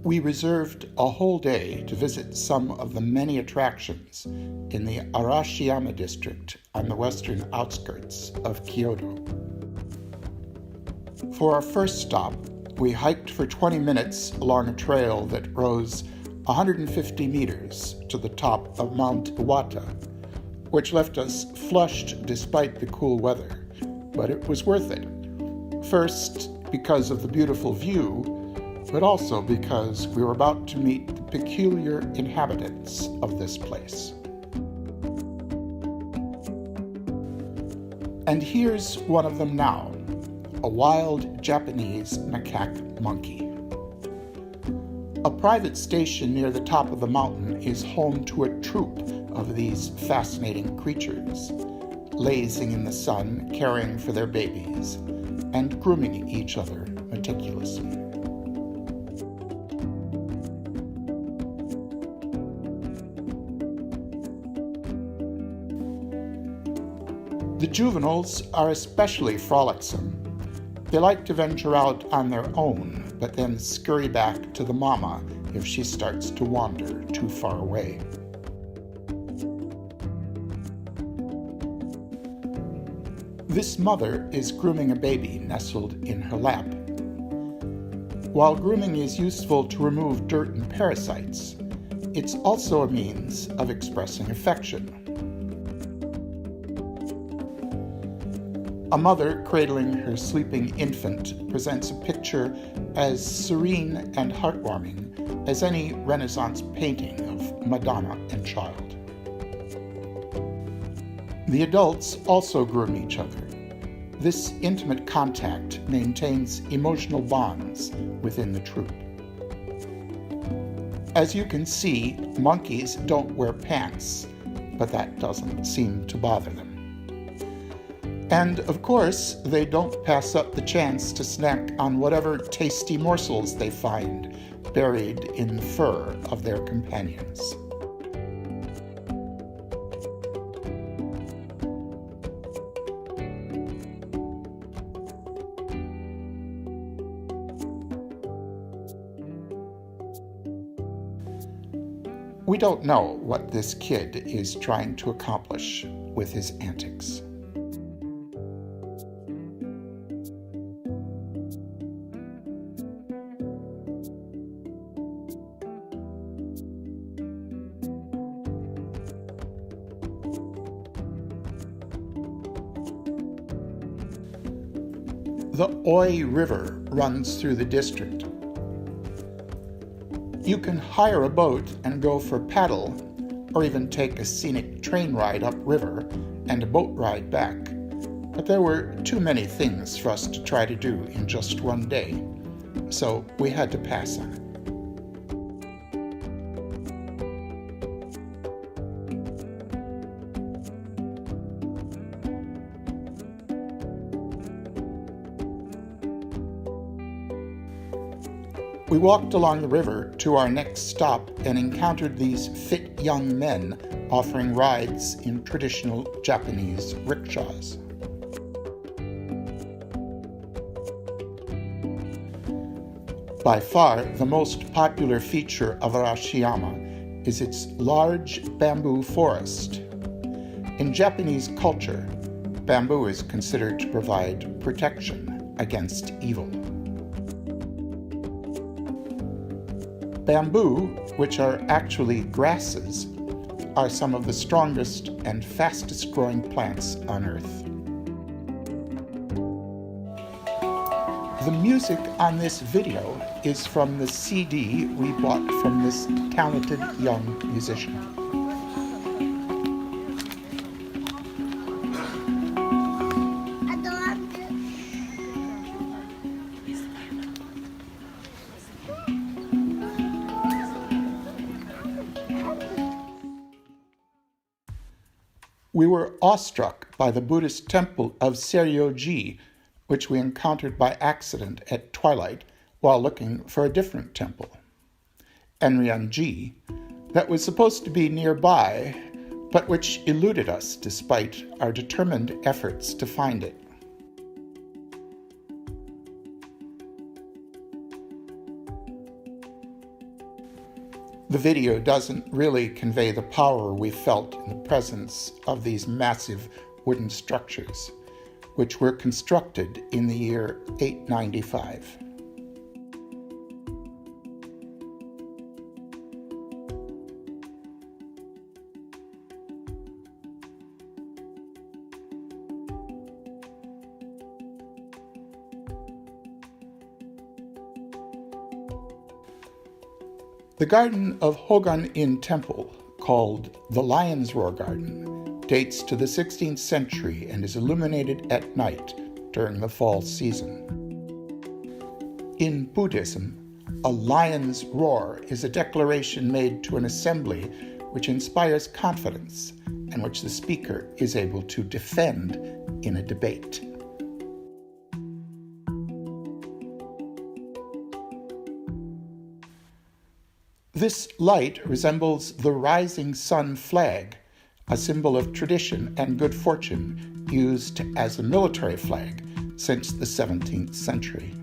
We reserved a whole day to visit some of the many attractions in the Arashiyama district on the western outskirts of Kyoto. For our first stop, we hiked for 20 minutes along a trail that rose 150 meters to the top of Mount Iwata, which left us flushed despite the cool weather, but it was worth it. First, because of the beautiful view, but also because we were about to meet the peculiar inhabitants of this place. And here's one of them now, a wild Japanese macaque monkey. A private station near the top of the mountain is home to a troop of these fascinating creatures, lazing in the sun, caring for their babies, and grooming each other meticulously. The juveniles are especially frolicsome. They like to venture out on their own, but then scurry back to the mama if she starts to wander too far away. This mother is grooming a baby nestled in her lap. While grooming is useful to remove dirt and parasites, it's also a means of expressing affection. A mother cradling her sleeping infant presents a picture as serene and heartwarming as any Renaissance painting of Madonna and child. The adults also groom each other. This intimate contact maintains emotional bonds within the troop. As you can see, monkeys don't wear pants, but that doesn't seem to bother them. And, of course, they don't pass up the chance to snack on whatever tasty morsels they find buried in the fur of their companions. We don't know what this kid is trying to accomplish with his antics. The Oi River runs through the district. You can hire a boat and go for paddle, or even take a scenic train ride upriver and a boat ride back. But there were too many things for us to try to do in just one day, so we had to pass on it. We walked along the river to our next stop and encountered these fit young men offering rides in traditional Japanese rickshaws. By far, the most popular feature of Arashiyama is its large bamboo forest. In Japanese culture, bamboo is considered to provide protection against evil. Bamboo, which are actually grasses, are some of the strongest and fastest growing plants on Earth. The music on this video is from the CD we bought from this talented young musician. We were awestruck by the Buddhist temple of Seryoji, which we encountered by accident at twilight while looking for a different temple, Enryanji, that was supposed to be nearby, but which eluded us despite our determined efforts to find it. The video doesn't really convey the power we felt in the presence of these massive wooden structures, which were constructed in the year 895. The garden of Hogan-in Temple, called the Lion's Roar Garden, dates to the 16th century and is illuminated at night during the fall season. In Buddhism, a lion's roar is a declaration made to an assembly which inspires confidence and which the speaker is able to defend in a debate. This light resembles the rising sun flag, a symbol of tradition and good fortune used as a military flag since the 17th century.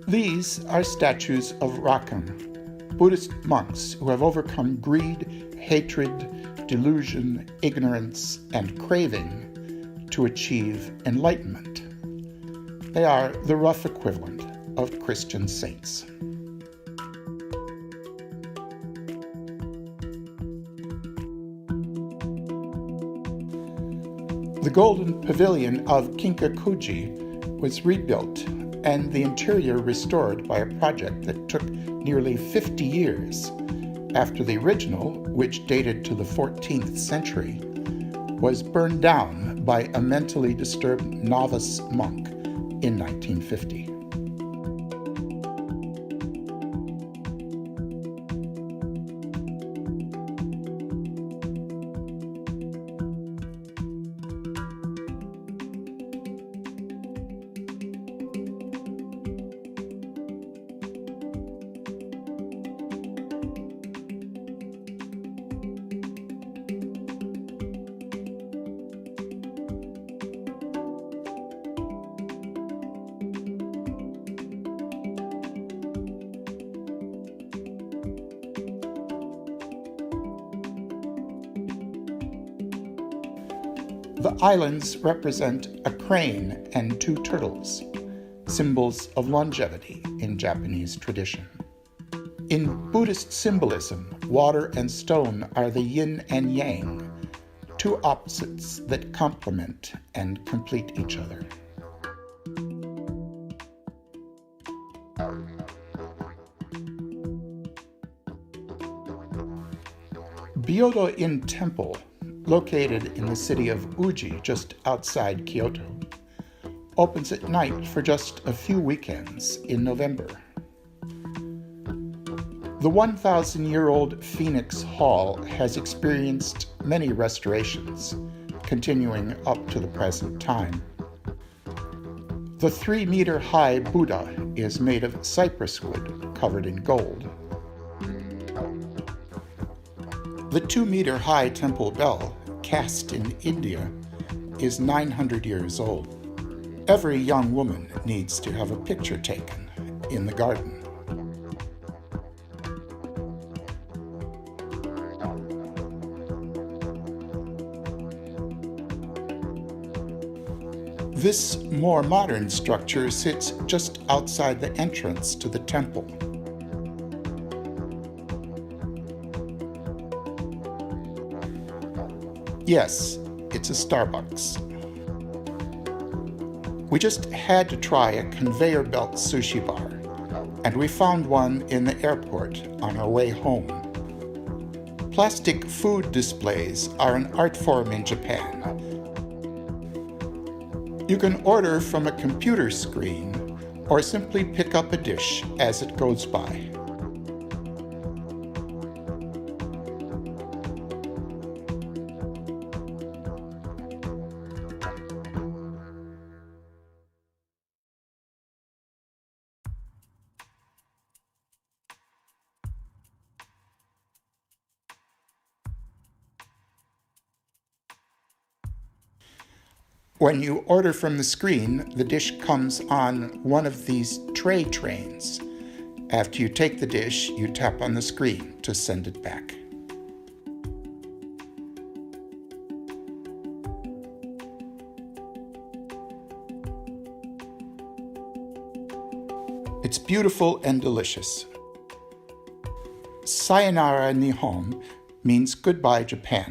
These are statues of Rakan, Buddhist monks who have overcome greed, hatred, delusion, ignorance, and craving to achieve enlightenment. They are the rough equivalent of Christian saints. The Golden Pavilion of Kinkakuji was rebuilt and the interior restored by a project that took nearly 50 years after the original, which dated to the 14th century, was burned down by a mentally disturbed novice monk in 1950. The islands represent a crane and two turtles, symbols of longevity in Japanese tradition. In Buddhist symbolism, water and stone are the yin and yang, two opposites that complement and complete each other. Kyoto-in Temple, located in the city of Uji just outside Kyoto, opens at night for just a few weekends in November. The 1,000-year-old Phoenix Hall has experienced many restorations, continuing up to the present time. The 3-meter-high Buddha is made of cypress wood covered in gold. The 2-meter-high temple bell, cast in India, is 900 years old. Every young woman needs to have a picture taken in the garden. This more modern structure sits just outside the entrance to the temple. Yes, it's a Starbucks. We just had to try a conveyor belt sushi bar, and we found one in the airport on our way home. Plastic food displays are an art form in Japan. You can order from a computer screen or simply pick up a dish as it goes by. When you order from the screen, the dish comes on one of these tray trains. After you take the dish, you tap on the screen to send it back. It's beautiful and delicious. Sayonara Nihon means goodbye Japan.